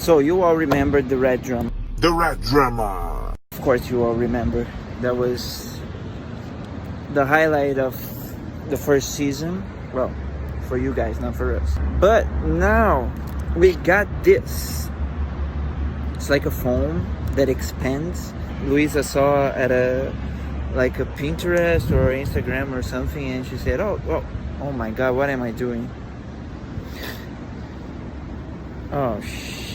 So you all remember the red drum. The red drummer. Of course you all remember. That was the highlight of the first season. Well, for you guys, not for us. But now we got this. It's like a foam that expands. Luisa saw at a Pinterest or Instagram or something, and she said, oh my god, what am I doing? Oh shit.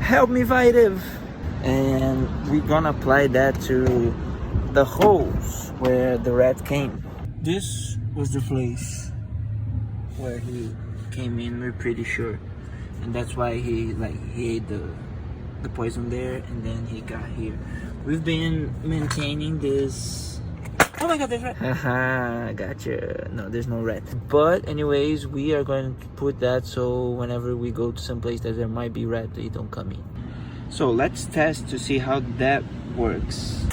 Help me, Vitiv. And we're gonna apply that to the holes where the rat came. This was the place where he came in, we're pretty sure. And that's why he ate the poison there, and then he got here. We've been maintaining this. Oh my god, there's rat. Haha, gotcha. No, there's no rat. But anyways, we are going to put that so whenever we go to some place that there might be rat, they don't come in. So let's test to see how that works.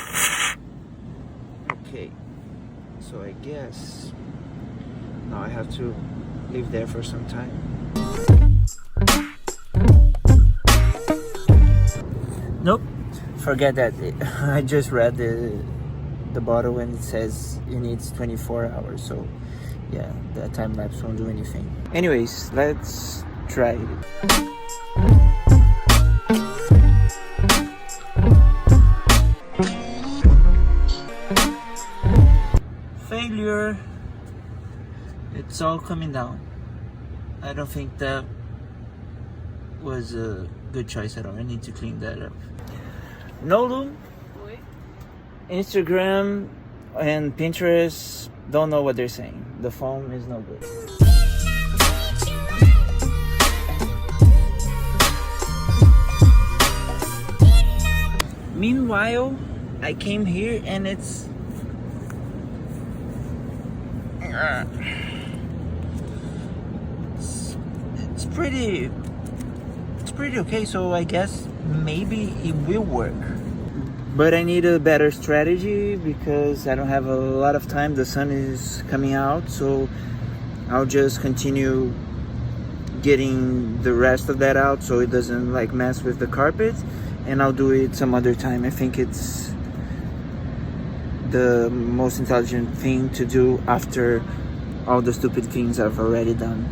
Okay, so I guess now I have to leave there for some time. Nope, forget that. I just read the bottle and it says it needs 24 hours, so yeah, that time lapse won't do anything. Anyways, let's try it. Failure. It's all coming down. I don't think that was a good choice at all. I need to clean that up. Nolu, Instagram and Pinterest don't know what they're saying. The foam is no good. Meanwhile, I came here and it's pretty okay, so I guess maybe it will work. But I need a better strategy because I don't have a lot of time. The sun is coming out, so I'll just continue getting the rest of that out so it doesn't mess with the carpet, and I'll do it some other time. I think it's the most intelligent thing to do after all the stupid things I've already done.